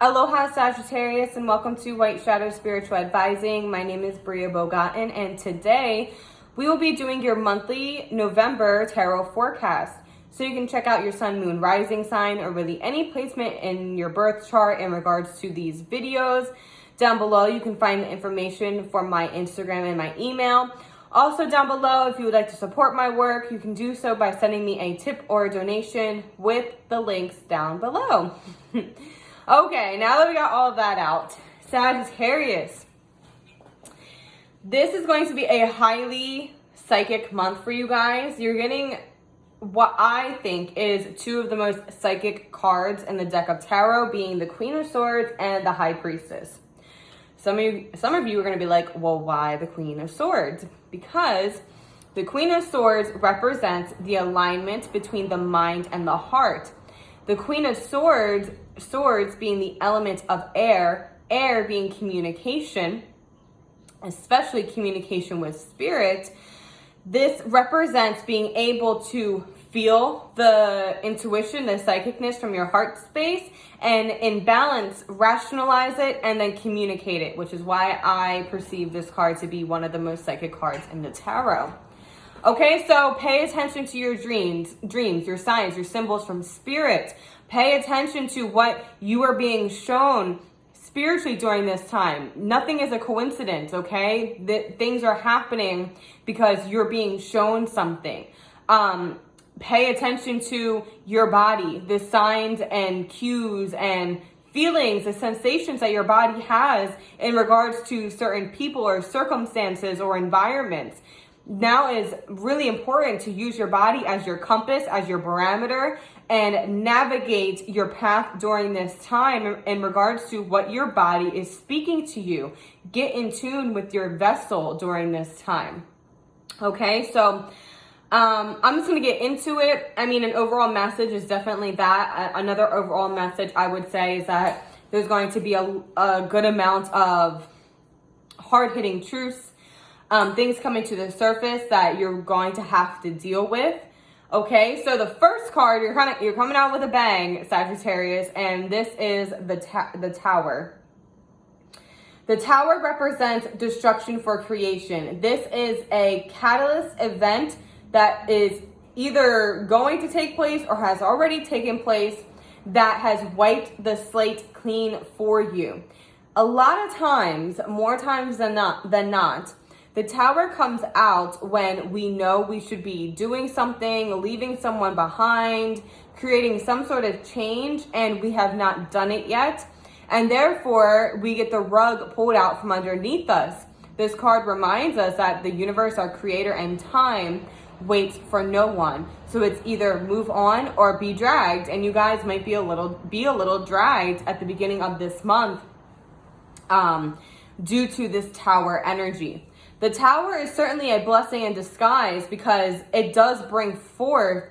Aloha Sagittarius, and welcome to White Shadow Spiritual Advising. My name is BriaBogatin, and today we will be doing your monthly November tarot forecast. So you can check out your sun, moon, rising sign, or really any placement in your birth chart in regards to these videos. Down below, you can find the information for my Instagram and my email. Also down below, if you would like to support my work, you can do so by sending me a tip or a donation with the links down below. Okay, now that we got all of that out, Sagittarius, this is going to be a highly psychic month for you guys. You're getting what I think is two of the most psychic cards in the deck of tarot, being the Queen of Swords and the High Priestess. Some of you are going to be like, well, why the Queen of Swords? Because the Queen of Swords represents the alignment between the mind and the heart. The Queen of Swords being the element of air being communication, especially communication with spirit. This represents being able to feel the intuition, the psychicness from your heart space, and in balance, rationalize it and then communicate it, which is why I perceive this card to be one of the most psychic cards in the tarot. Okay, so pay attention to your dreams, your signs, your symbols from spirit. Pay attention to what you are being shown spiritually during this time. Nothing is a coincidence, okay? Things are happening because you're being shown something. Pay attention to your body, the signs and cues and feelings, the sensations that your body has in regards to certain people or circumstances or environments. Now is really important to use your body as your compass, as your barometer, and navigate your path during this time in regards to what your body is speaking to you. Get in tune with your vessel during this time. Okay, so I'm just going to get into it. I mean, an overall message is definitely that. Another overall message I would say is that there's going to be a good amount of hard-hitting truths. Things coming to the surface that you're going to have to deal with. Okay, so the first card, you're coming out with a bang, Sagittarius, and this is the Tower. The Tower represents destruction for creation. This is a catalyst event that is either going to take place or has already taken place that has wiped the slate clean for you. A lot of times, more times than not, the Tower comes out when we know we should be doing something, leaving someone behind, creating some sort of change, and we have not done it yet. And therefore, we get the rug pulled out from underneath us. This card reminds us that the universe, our creator, and time waits for no one. So it's either move on or be dragged. And you guys might be a little dragged at the beginning of this month due to this Tower energy. The Tower is certainly a blessing in disguise because it does bring forth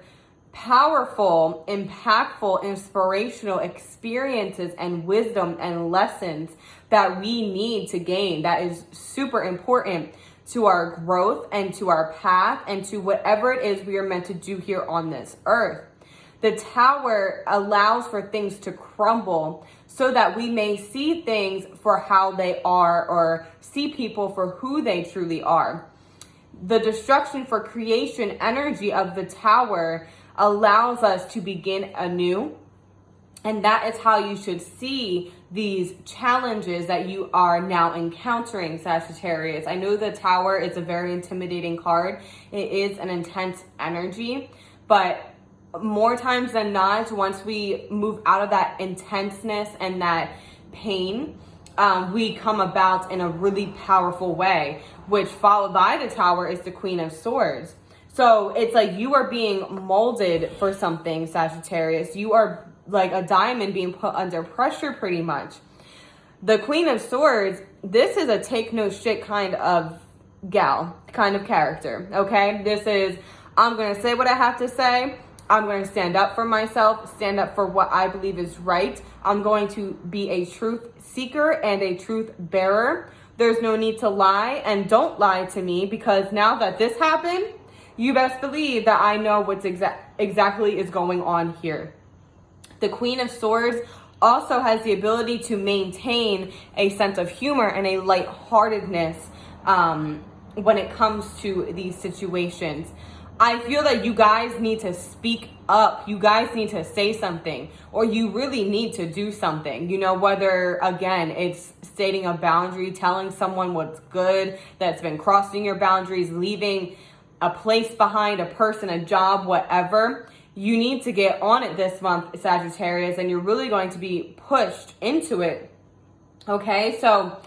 powerful, impactful, inspirational experiences and wisdom and lessons that we need to gain. That is super important to our growth and to our path and to whatever it is we are meant to do here on this earth. The Tower allows for things to crumble so that we may see things for how they are or see people for who they truly are. The destruction for creation energy of the Tower allows us to begin anew. And that is how you should see these challenges that you are now encountering, Sagittarius. I know the Tower is a very intimidating card. It is an intense energy, but more times than not, once we move out of that intenseness and that pain, we come about in a really powerful way, which followed by the Tower is the Queen of Swords. So it's like you are being molded for something, Sagittarius. You are like a diamond being put under pressure pretty much. The Queen of Swords, this is a take no shit kind of gal, kind of character, okay? This is, I'm going to say what I have to say. I'm going to stand up for myself, stand up for what I believe is right. I'm going to be a truth seeker and a truth bearer. There's no need to lie, and don't lie to me, because now that this happened, you best believe that I know what's exactly is going on here. The Queen of Swords also has the ability to maintain a sense of humor and a lightheartedness when it comes to these situations. I feel that you guys need to speak up. You guys need to say something, or you really need to do something. You know, whether, again, it's stating a boundary, telling someone what's good that's been crossing your boundaries, leaving a place behind, a person, a job, whatever. You need to get on it this month, Sagittarius, and you're really going to be pushed into it. Okay, so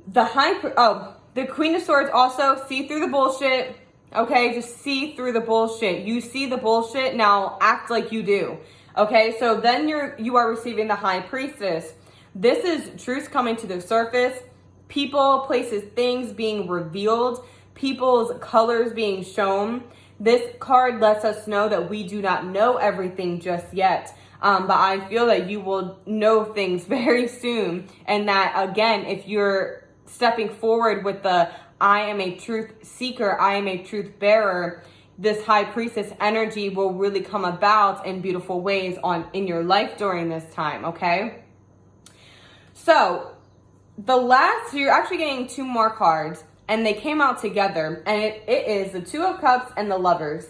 the Queen of Swords also see through the bullshit. Okay, just see through the bullshit. You see the bullshit, now act like you do. Okay, so then you are receiving the High Priestess. This is truth coming to the surface. People, places, things being revealed. People's colors being shown. This card lets us know that we do not know everything just yet. But I feel that you will know things very soon. And that, again, if you're stepping forward with the I am a truth seeker, I am a truth bearer, this High Priestess energy will really come about in beautiful ways in your life during this time, okay? So, you're actually getting 2 more cards, and they came out together, and it is the Two of Cups and the Lovers.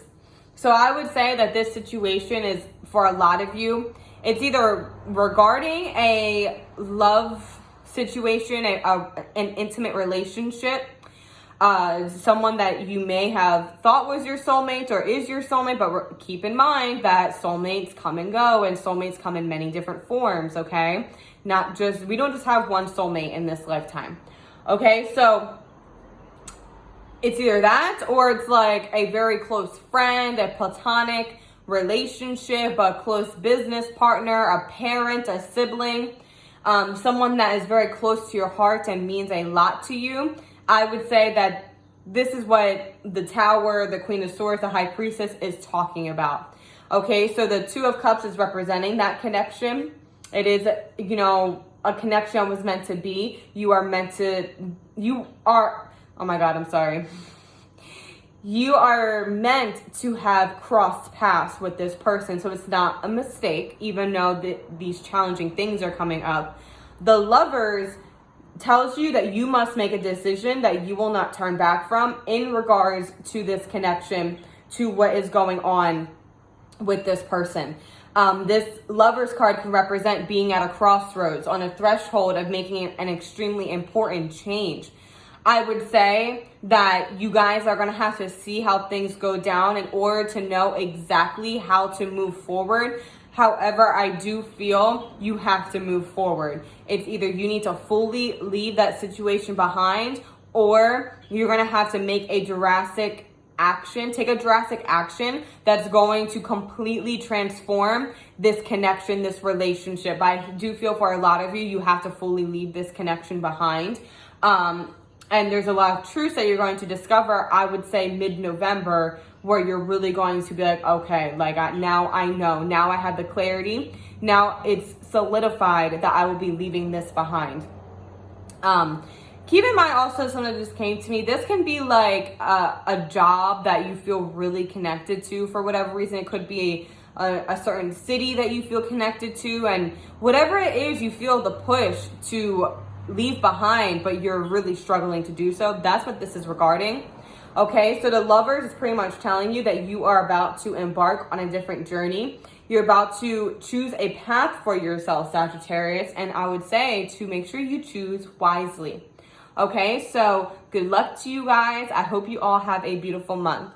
So I would say that this situation is, for a lot of you, it's either regarding a love situation, an intimate relationship, someone that you may have thought was your soulmate or is your soulmate, but keep in mind that soulmates come and go, and soulmates come in many different forms, okay? We don't just have one soulmate in this lifetime, okay? So it's either that, or it's like a very close friend, a platonic relationship, a close business partner, a parent, a sibling, someone that is very close to your heart and means a lot to you. I would say that this is what the Tower, the Queen of Swords, the High Priestess is talking about. Okay, so the Two of Cups is representing that connection. It is, a connection was meant to be. Oh my God, I'm sorry. You are meant to have crossed paths with this person, so it's not a mistake, even though these challenging things are coming up. The Lovers tells you that you must make a decision that you will not turn back from in regards to this connection, to what is going on with this person. This Lovers card can represent being at a crossroads, on a threshold of making an extremely important change. I would say that you guys are going to have to see how things go down in order to know exactly how to move forward. However, I do feel you have to move forward. It's either you need to fully leave that situation behind, or you're going to have to make take a drastic action that's going to completely transform this connection, this relationship. I do feel for a lot of you, you have to fully leave this connection behind. And there's a lot of truths that you're going to discover, I would say mid-November, where you're really going to be like, okay, now I know, now I have the clarity, now it's solidified that I will be leaving this behind. Keep in mind also, something that just came to me, this can be like a job that you feel really connected to for whatever reason. It could be a certain city that you feel connected to, and whatever it is, you feel the push to leave behind, but you're really struggling to do so. That's what this is regarding. Okay, so the Lovers is pretty much telling you that you are about to embark on a different journey. You're about to choose a path for yourself, Sagittarius, and I would say to make sure you choose wisely. Okay, so good luck to you guys. I hope you all have a beautiful month.